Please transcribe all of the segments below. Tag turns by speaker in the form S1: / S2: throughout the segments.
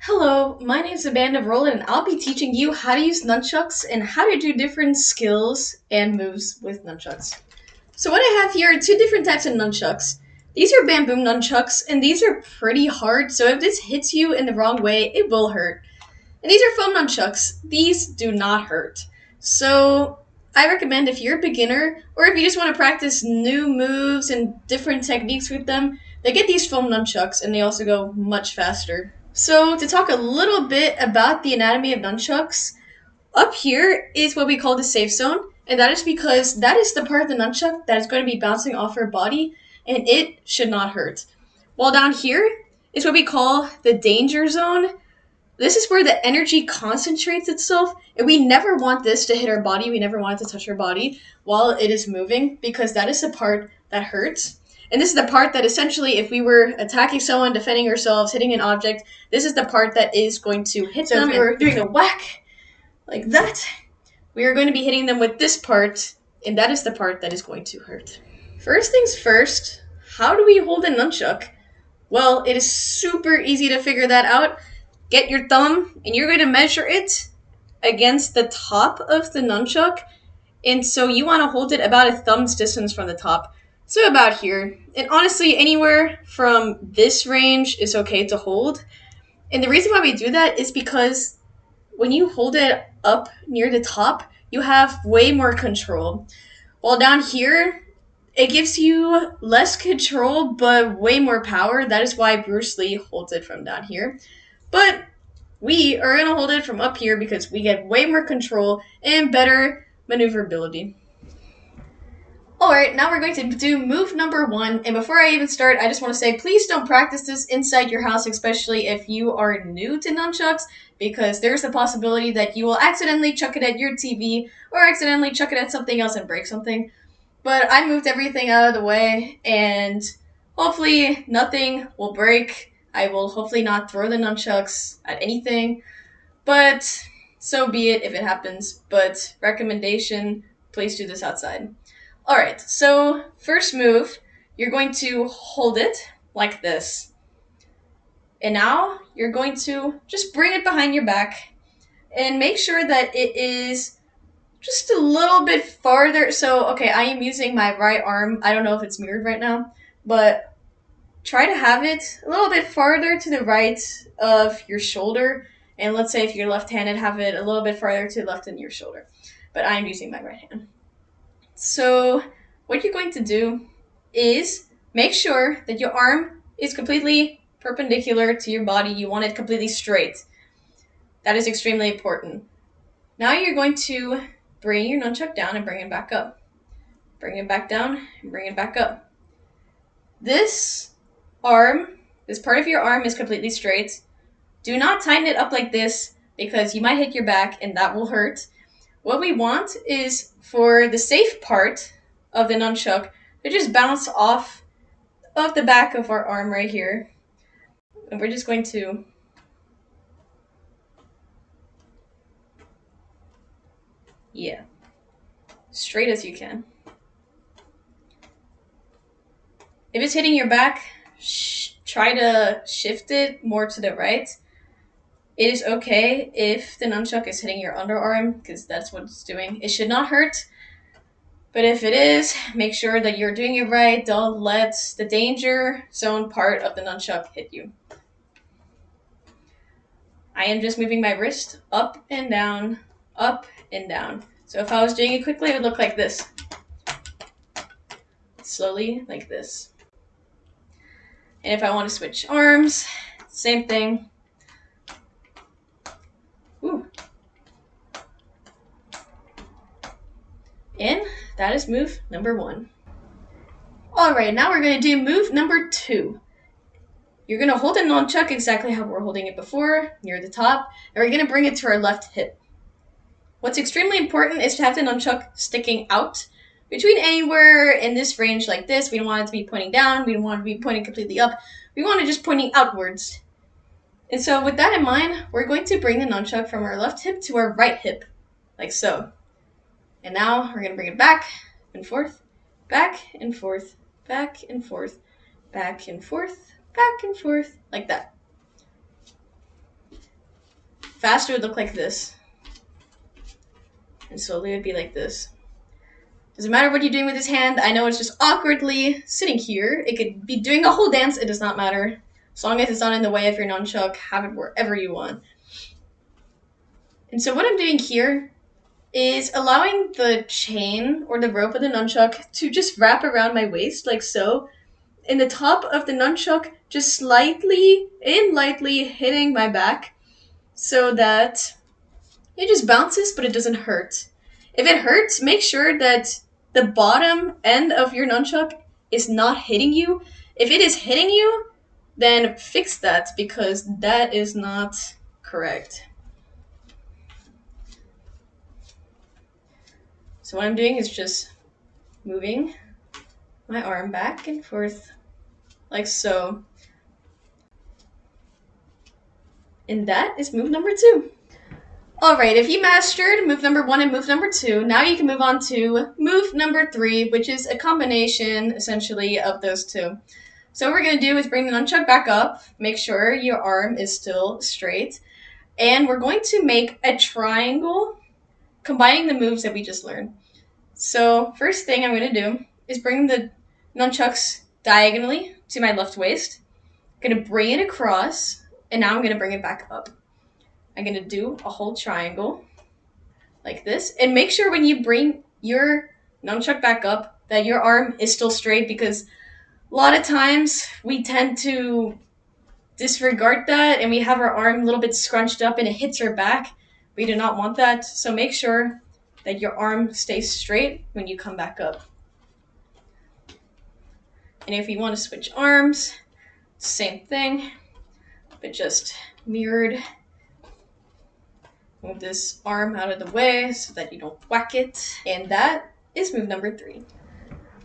S1: Hello, my name is Amanda Rowland, and I'll be teaching you how to use nunchucks and how to do different skills and moves with nunchucks. So what I have here are two different types of nunchucks. These are bamboo nunchucks, and these are pretty hard, so if this hits you in the wrong way, it will hurt. And these are foam nunchucks. These do not hurt. So I recommend if you're a beginner, or if you just want to practice new moves and different techniques with them, they get these foam nunchucks, and they also go much faster. So, to talk a little bit about the anatomy of nunchucks, up here is what we call the safe zone, and that is because that is the part of the nunchuck that is going to be bouncing off our body, and it should not hurt. While down here is what we call the danger zone. This is where the energy concentrates itself, and we never want this to hit our body. We never want it to touch our body while it is moving, because that is the part that hurts. And this is the part that essentially, if we were attacking someone, defending ourselves, hitting an object, this is the part that is going to hit them. If we were doing a whack like that, we are going to be hitting them with this part, and that is the part that is going to hurt. First things first, how do we hold a nunchuck? Well, it is super easy to figure that out. Get your thumb, and you're going to measure it against the top of the nunchuck. And so you want to hold it about a thumb's distance from the top. So about here. And honestly, anywhere from this range is okay to hold. And the reason why we do that is because when you hold it up near the top, you have way more control. While down here, it gives you less control, but way more power. That is why Bruce Lee holds it from down here. But we are going to hold it from up here because we get way more control and better maneuverability. Alright, now we're going to do move number 1, and before I even start, I just want to say, please don't practice this inside your house, especially if you are new to nunchucks, because there's the possibility that you will accidentally chuck it at your TV, or accidentally chuck it at something else and break something. But I moved everything out of the way, and hopefully nothing will break. I will hopefully not throw the nunchucks at anything, but so be it if it happens. But recommendation, please do this outside. Alright, so first move, you're going to hold it like this. And now you're going to just bring it behind your back and make sure that it is just a little bit farther. So, okay, I am using my right arm. I don't know if it's mirrored right now, but try to have it a little bit farther to the right of your shoulder. And let's say if you're left-handed, have it a little bit farther to the left in your shoulder. But I am using my right hand. So what you're going to do is make sure that your arm is completely perpendicular to your body. You want it completely straight. That is extremely important. Now you're going to bring your nunchuck down and bring it back up. Bring it back down and bring it back up. This part of your arm is completely straight. Do not tighten it up like this because you might hit your back and that will hurt. What we want is for the safe part of the nunchuck to just bounce off of the back of our arm right here. And we're just going to straight as you can. If it's hitting your back, try to shift it more to the right. It is okay if the nunchuck is hitting your underarm, because that's what it's doing. It should not hurt. But if it is, make sure that you're doing it right. Don't let the danger zone part of the nunchuck hit you. I am just moving my wrist up and down, up and down. So if I was doing it quickly, it would look like this. Slowly, like this. And if I want to switch arms, same thing. Ooh. And that is move number 1. Alright, now we're going to do move number 2. You're going to hold the nunchuck exactly how we're holding it before, near the top, and we're going to bring it to our left hip. What's extremely important is to have the nunchuck sticking out between anywhere in this range like this. We don't want it to be pointing down. We don't want it to be pointing completely up. We want it just pointing outwards. And so with that in mind, we're going to bring the nunchuck from our left hip to our right hip, like so. And now we're going to bring it back and forth, back and forth, back and forth, back and forth, back and forth, like that. fast, it would look like this. And slowly it would be like this. Doesn't matter what you're doing with this hand. I know it's just awkwardly sitting here. It could be doing a whole dance. It does not matter. As long as it's not in the way of your nunchuck, have it wherever you want. And so what I'm doing here is allowing the chain or the rope of the nunchuck to just wrap around my waist like so. And the top of the nunchuck just lightly hitting my back so that it just bounces, but it doesn't hurt. If it hurts, make sure that the bottom end of your nunchuck is not hitting you. If it is hitting you, then fix that because that is not correct. So what I'm doing is just moving my arm back and forth like so. And that is move number 2. Alright, if you mastered move number 1 and move number 2, now you can move on to move number 3, which is a combination, essentially, of those two. So what we're going to do is bring the nunchuck back up, make sure your arm is still straight, and we're going to make a triangle, combining the moves that we just learned. So first thing I'm going to do is bring the nunchucks diagonally to my left waist. I'm going to bring it across, and now I'm going to bring it back up. I'm going to do a whole triangle like this. And make sure when you bring your nunchuck back up that your arm is still straight, because a lot of times we tend to disregard that and we have our arm a little bit scrunched up and it hits our back. We do not want that. So make sure that your arm stays straight when you come back up. And if you want to switch arms, same thing, but just mirrored. Move this arm out of the way so that you don't whack it. And that is move number 3.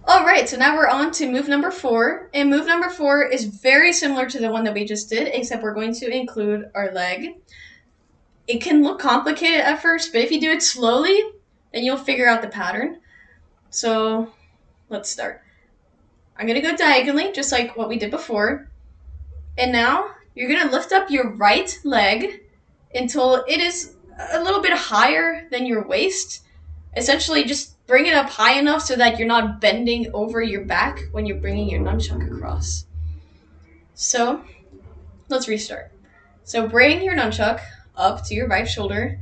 S1: Alright, so now we're on to move number 4. And move number 4 is very similar to the one that we just did, except we're going to include our leg. It can look complicated at first, but if you do it slowly, then you'll figure out the pattern. So let's start. I'm going to go diagonally, just like what we did before. And now you're going to lift up your right leg until it is a little bit higher than your waist. Essentially, just bring it up high enough so that you're not bending over your back when you're bringing your nunchuck across. So, let's restart. So, bring your nunchuck up to your right shoulder,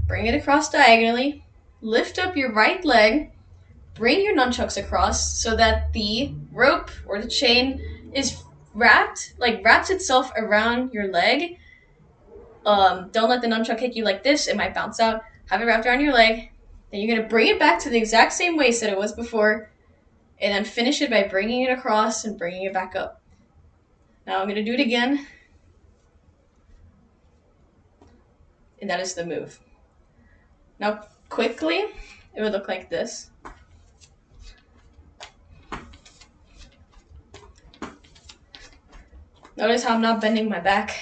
S1: bring it across diagonally, lift up your right leg, bring your nunchucks across so that the rope or the chain is wraps itself around your leg. Don't let the nunchuck hit you like this. It might bounce out. Have it wrapped around your leg. Then you're going to bring it back to the exact same waist that it was before. And then finish it by bringing it across and bringing it back up. Now I'm going to do it again. And that is the move. Now quickly, it would look like this. Notice how I'm not bending my back.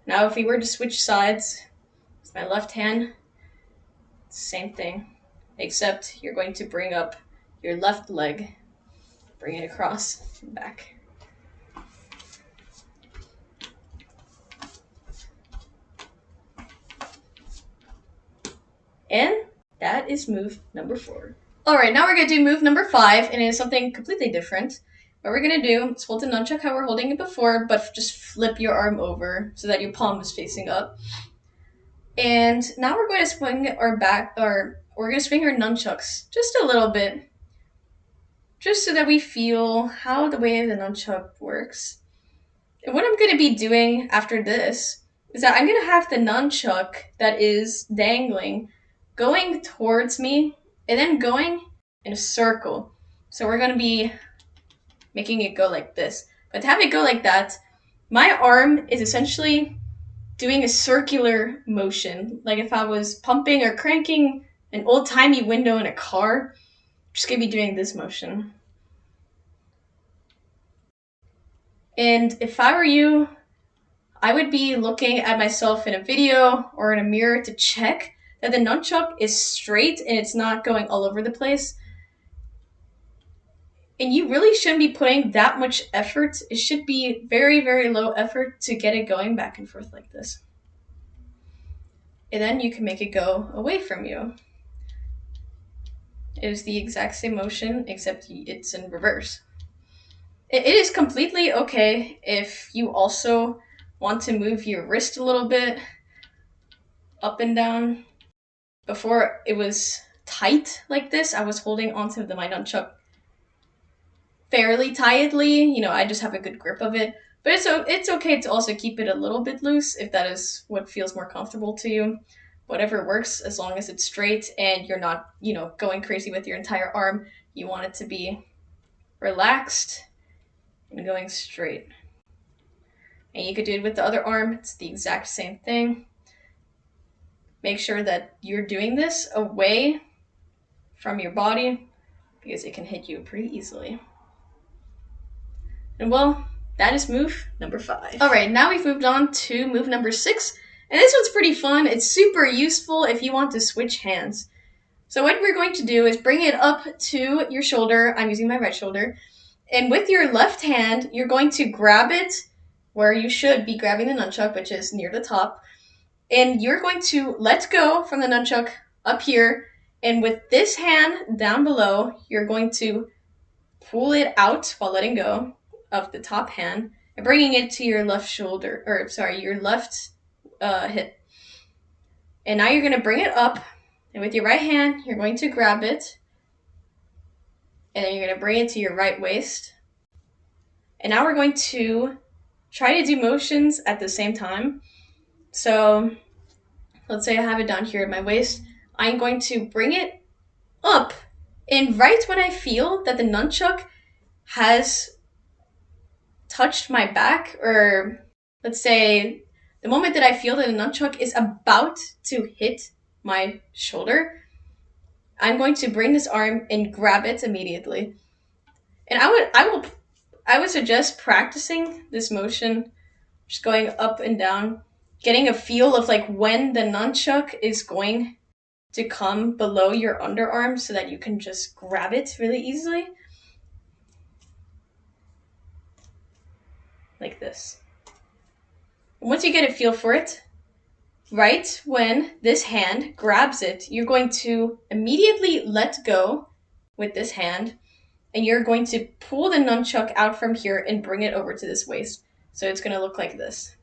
S1: Now, if we were to switch sides, with my left hand, same thing, except you're going to bring up your left leg, bring it across and back. And that is move number 4. Alright, now we're going to do move number 5, and it is something completely different. What we're going to do is hold the nunchuck how we're holding it before, but just flip your arm over so that your palm is facing up. And now we're going to swing our we're going to swing our nunchucks just a little bit, just so that we feel how the way the nunchuck works. And what I'm going to be doing after this is that I'm going to have the nunchuck that is dangling going towards me and then going in a circle. So we're going to be making it go like this. But to have it go like that, my arm is essentially doing a circular motion. Like if I was pumping or cranking an old-timey window in a car, I'm just going to be doing this motion. And if I were you, I would be looking at myself in a video or in a mirror to check that the nunchuck is straight and it's not going all over the place. And you really shouldn't be putting that much effort. It should be very, very low effort to get it going back and forth like this. And then you can make it go away from you. It is the exact same motion, except it's in reverse. It is completely okay if you also want to move your wrist a little bit up and down. Before it was tight like this, I was holding onto my nunchuck fairly tightly. You know, I just have a good grip of it. But it's okay to also keep it a little bit loose if that is what feels more comfortable to you. Whatever works, as long as it's straight and you're not, you know, going crazy with your entire arm. You want it to be relaxed and going straight. And you could do it with the other arm. It's the exact same thing. Make sure that you're doing this away from your body because it can hit you pretty easily. And well, that is move number 5. All right, now we've moved on to move number 6. And this one's pretty fun. It's super useful if you want to switch hands. So what we're going to do is bring it up to your shoulder. I'm using my right shoulder. And with your left hand, you're going to grab it where you should be grabbing the nunchuck, which is near the top. And you're going to let go from the nunchuck up here. And with this hand down below, you're going to pull it out while letting go of the top hand and bringing it to your left shoulder, or sorry, your left hip. And now you're going to bring it up, and with your right hand, you're going to grab it, and then you're going to bring it to your right waist. And now we're going to try to do motions at the same time. So let's say I have it down here at my waist. I'm going to bring it up, and right when I feel that the nunchuck has touched my back, or let's say the moment that I feel that a nunchuck is about to hit my shoulder, I'm going to bring this arm and grab it immediately. And I would suggest practicing this motion, just going up and down, getting a feel of like when the nunchuck is going to come below your underarm so that you can just grab it really easily. Like this. Once you get a feel for it, right when this hand grabs it, you're going to immediately let go with this hand, and you're going to pull the nunchuck out from here and bring it over to this waist. So it's going to look like this.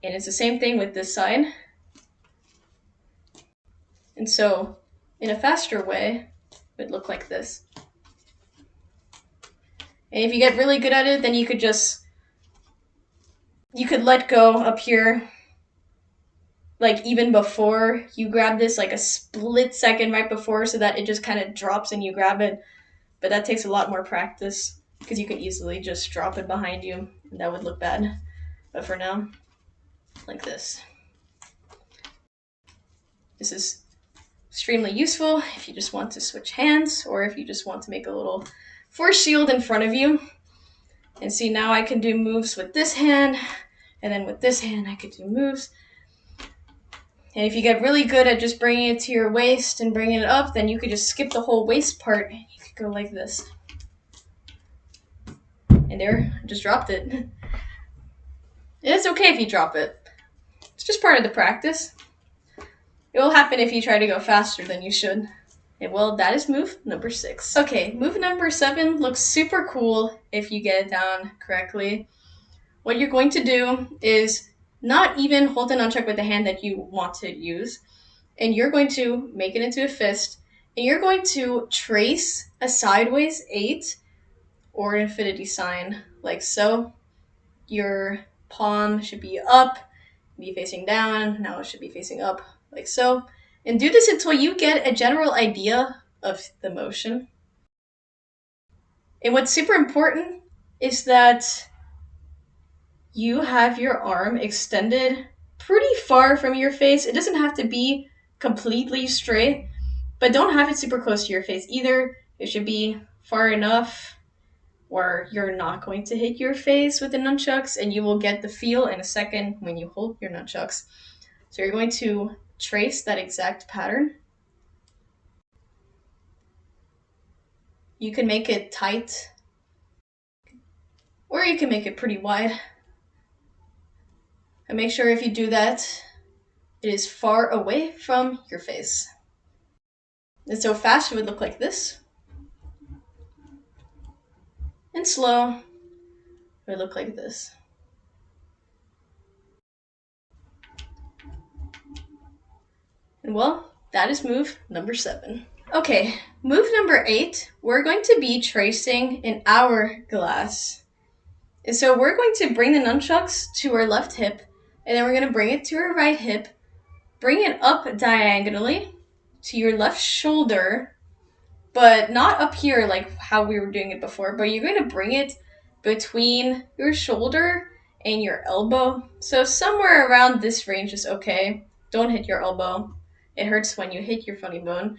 S1: And it's the same thing with this side. And so in a faster way, it would look like this. And if you get really good at it, then you could let go up here, like even before you grab this, like a split second right before, so that it just kind of drops and you grab it. But that takes a lot more practice because you could easily just drop it behind you and that would look bad. But for now, like this. This is extremely useful if you just want to switch hands or if you just want to make a little force shield in front of you. And see, now I can do moves with this hand, and then with this hand I could do moves. And if you get really good at just bringing it to your waist and bringing it up, then you could just skip the whole waist part and you could go like this. And there, I just dropped it. And it's okay if you drop it. It's just part of the practice. It will happen if you try to go faster than you should. And well, that is move number 6. Okay, move number 7 looks super cool if you get it down correctly. What you're going to do is not even hold the nunchuck with the hand that you want to use, and you're going to make it into a fist, and you're going to trace a sideways 8 or infinity sign, like so. Your palm should be up, be facing down, now it should be facing up, like so. And do this until you get a general idea of the motion. And what's super important is that you have your arm extended pretty far from your face. It doesn't have to be completely straight, but don't have it super close to your face either. It should be far enough where you're not going to hit your face with the nunchucks, and you will get the feel in a second when you hold your nunchucks. So you're going to trace that exact pattern. You can make it tight, or you can make it pretty wide. And make sure if you do that, it is far away from your face. And so fast, it would look like this. And slow, it would look like this. And well, that is move number 7. Okay, move number 8, we're going to be tracing an hourglass. And so we're going to bring the nunchucks to our left hip, and then we're going to bring it to our right hip, bring it up diagonally to your left shoulder, but not up here like how we were doing it before, but you're going to bring it between your shoulder and your elbow. So somewhere around this range is okay. Don't hit your elbow. It hurts when you hit your funny bone.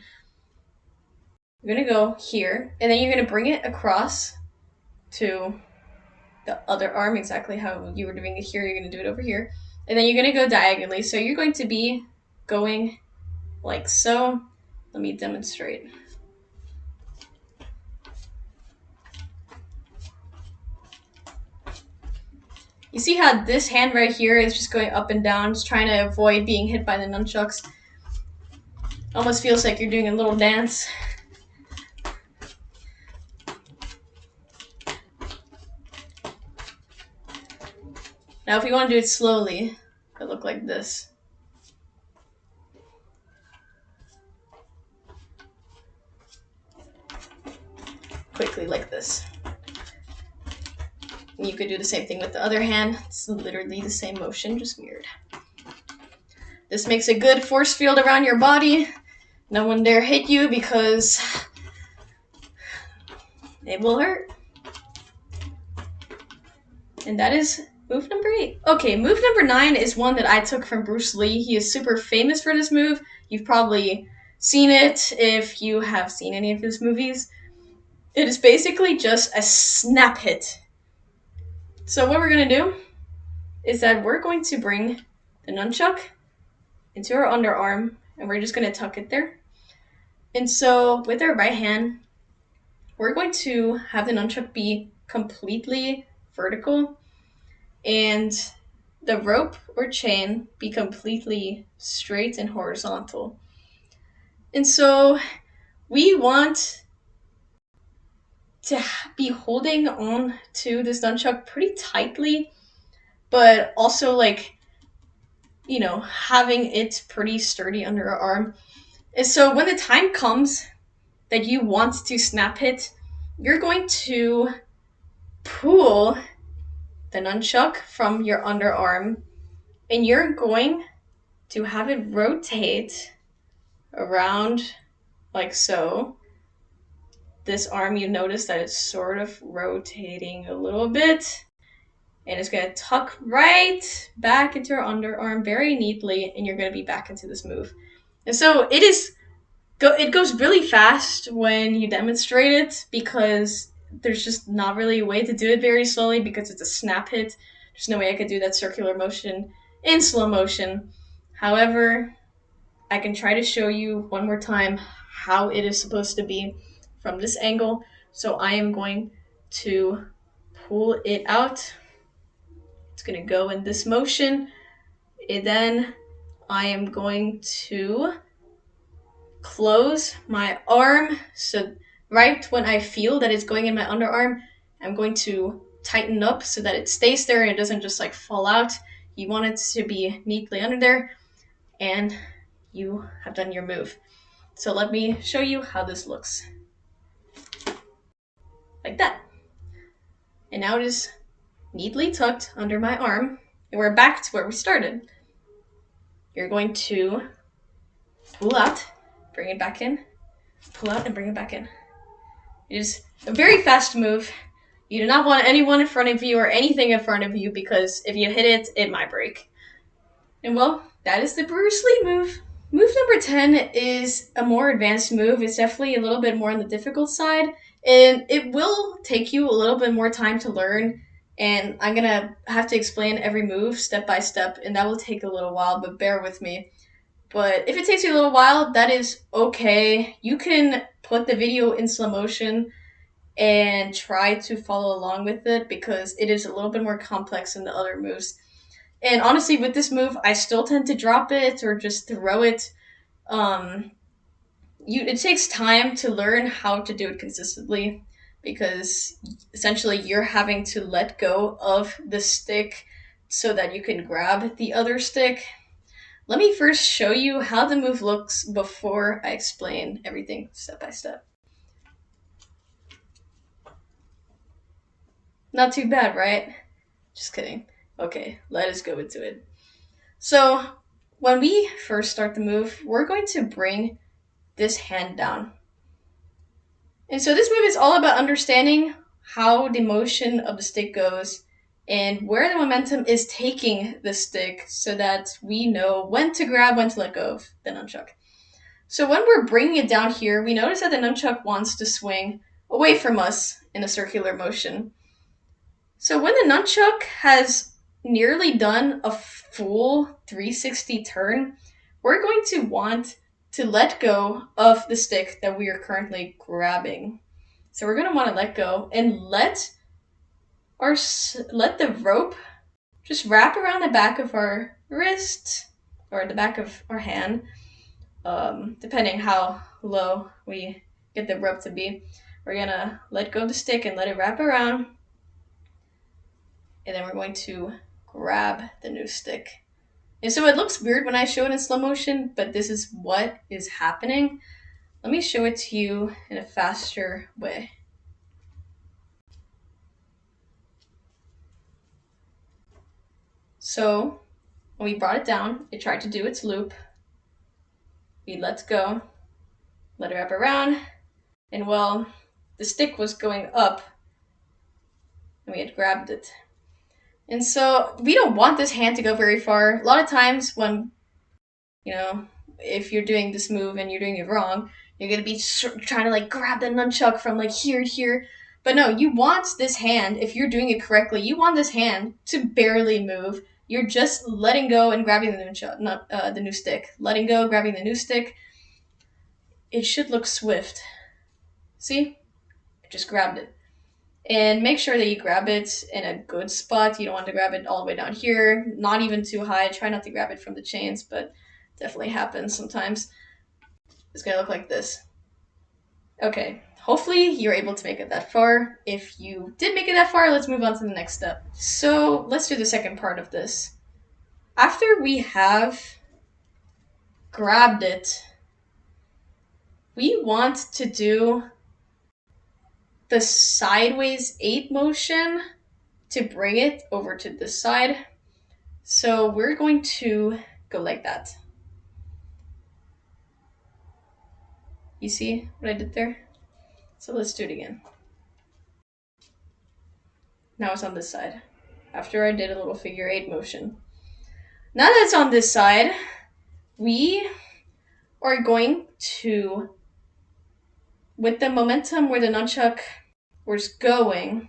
S1: You're going to go here, and then you're going to bring it across to the other arm, exactly how you were doing it here. You're going to do it over here. And then you're going to go diagonally. So you're going to be going like so. Let me demonstrate. You see how this hand right here is just going up and down, just trying to avoid being hit by the nunchucks. Almost feels like you're doing a little dance. Now if you want to do it slowly, it'll look like this. Quickly like this. And you could do the same thing with the other hand. It's literally the same motion, just mirrored. This makes a good force field around your body. No one dare hit you because it will hurt. And that is move number 8. Okay, move number 9 is one that I took from Bruce Lee. He is super famous for this move. You've probably seen it if you have seen any of his movies. It is basically just a snap hit. So what we're going to do is that we're going to bring the nunchuck into our underarm, and we're just going to tuck it there. And so with our right hand, we're going to have the nunchuck be completely vertical, and the rope or chain be completely straight and horizontal. And so we want to be holding on to this nunchuck pretty tightly, but also like, you know, having it pretty sturdy under our arm. And so when the time comes that you want to snap hit, you're going to pull the nunchuck from your underarm, and you're going to have it rotate around like so. This arm, you notice that it's sort of rotating a little bit, and it's going to tuck right back into your underarm very neatly, and you're going to be back into this move. And so it goes really fast when you demonstrate it, because there's just not really a way to do it very slowly because it's a snap hit. There's no way I could do that circular motion in slow motion. However, I can try to show you one more time how it is supposed to be from this angle. So I am going to pull it out. It's going to go in this motion. And then I am going to close my arm. So right when I feel that it's going in my underarm, I'm going to tighten up so that it stays there and it doesn't just like fall out. You want it to be neatly under there, and you have done your move. So let me show you how this looks. Like that. And now it is neatly tucked under my arm, and we're back to where we started. You're going to pull out, bring it back in, pull out and bring it back in. It is a very fast move. You do not want anyone in front of you or anything in front of you, because if you hit it, it might break. And well, that is the Bruce Lee move. Move number 10 is a more advanced move. It's definitely a little bit more on the difficult side, and it will take you a little bit more time to learn, and I'm going to have to explain every move step by step, and that will take a little while, but bear with me. But if it takes you a little while, that is okay. You can put the video in slow motion and try to follow along with it because it is a little bit more complex than the other moves. And honestly, with this move, I still tend to drop it or just throw it. Um, it takes time to learn how to do it consistently because essentially you're having to let go of the stick so that you can grab the other stick. Let me first show you how the move looks before I explain everything step by step. Not too bad, right? Just kidding. Okay, let us go into it. So, when we first start the move, we're going to bring this hand down. And so this move is all about understanding how the motion of the stick goes and where the momentum is taking the stick so that we know when to grab, when to let go of the nunchuck. So when we're bringing it down here, we notice that the nunchuck wants to swing away from us in a circular motion. So when the nunchuck has nearly done a full 360 turn, we're going to want to let go of the stick that we are currently grabbing. So we're going to want to let go and let the rope just wrap around the back of our wrist or the back of our hand, depending how low we get the rope to be. We're going to let go of the stick and let it wrap around. And then we're going to grab the new stick. And so it looks weird when I show it in slow motion, but this is what is happening. Let me show it to you in a faster way. So when we brought it down, it tried to do its loop. We let go, let it wrap around, and well, the stick was going up, and we had grabbed it. And so we don't want this hand to go very far. A lot of times when, if you're doing this move and you're doing it wrong, you're going to be trying to like grab the nunchuck from like here to here. But no, you want this hand, if you're doing it correctly, you want this hand to barely move. You're just letting go and grabbing the nunchuck, not the new stick. Letting go, grabbing the new stick. It should look swift. See? I just grabbed it. And make sure that you grab it in a good spot. You don't want to grab it all the way down here, not even too high. Try not to grab it from the chains, but definitely happens sometimes. It's gonna look like this. Okay, hopefully you're able to make it that far. If you did make it that far, let's move on to the next step. So let's do the second part of this. After we have grabbed it, we want to do the sideways 8 motion to bring it over to this side. So we're going to go like that. You see what I did there? So let's do it again. Now it's on this side. After I did a little figure 8 motion. Now that it's on this side, we are going to, with the momentum where the nunchuck was going,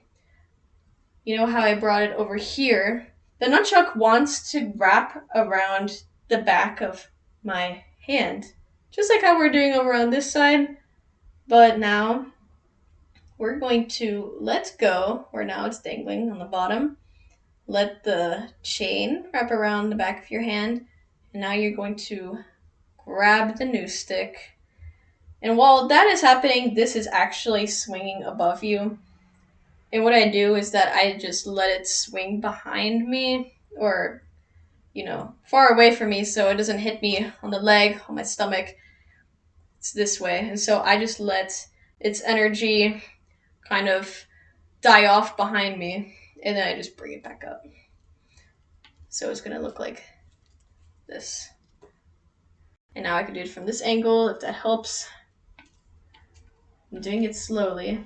S1: you know how I brought it over here? The nunchuck wants to wrap around the back of my hand. Just like how we're doing over on this side. But now we're going to let go, where now it's dangling on the bottom. Let the chain wrap around the back of your hand. And now you're going to grab the new stick. And while that is happening, this is actually swinging above you. And what I do is that I just let it swing behind me or, far away from me so it doesn't hit me on the leg, on my stomach. It's this way. And so I just let its energy kind of die off behind me and then I just bring it back up. So it's going to look like this. And now I can do it from this angle if that helps. I'm doing it slowly.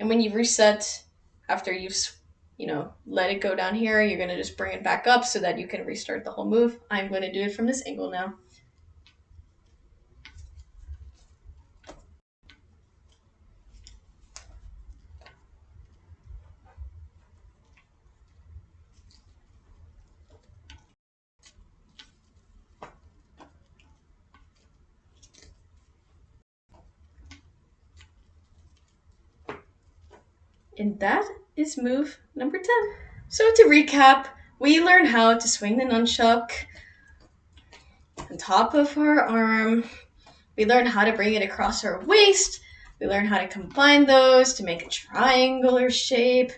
S1: And when you reset, after you've, let it go down here, you're going to just bring it back up so that you can restart the whole move. I'm going to do it from this angle now. And that is move number 10. So to recap, we learn how to swing the nunchuck on top of our arm. We learn how to bring it across our waist. We learn how to combine those to make a triangular shape.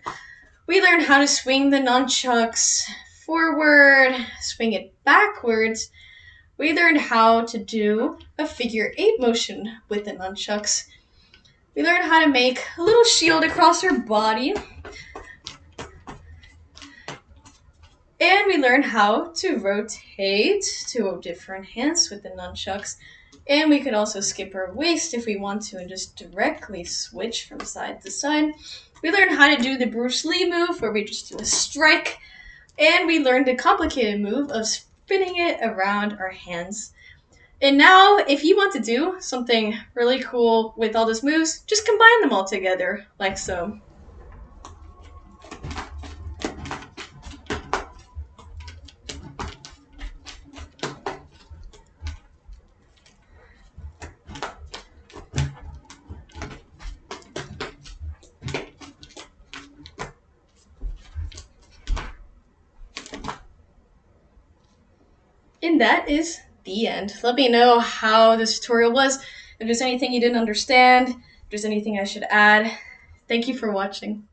S1: We learn how to swing the nunchucks forward, swing it backwards. We learned how to do a figure 8 motion with the nunchucks. We learned how to make a little shield across our body. And we learned how to rotate to different hands with the nunchucks. And we could also skip our waist if we want to and just directly switch from side to side. We learned how to do the Bruce Lee move where we just do a strike. And we learned the complicated move of spinning it around our hands. And now, if you want to do something really cool with all those moves, just combine them all together, like so. And that is the end. Let me know how this tutorial was. If there's anything you didn't understand, if there's anything I should add. Thank you for watching.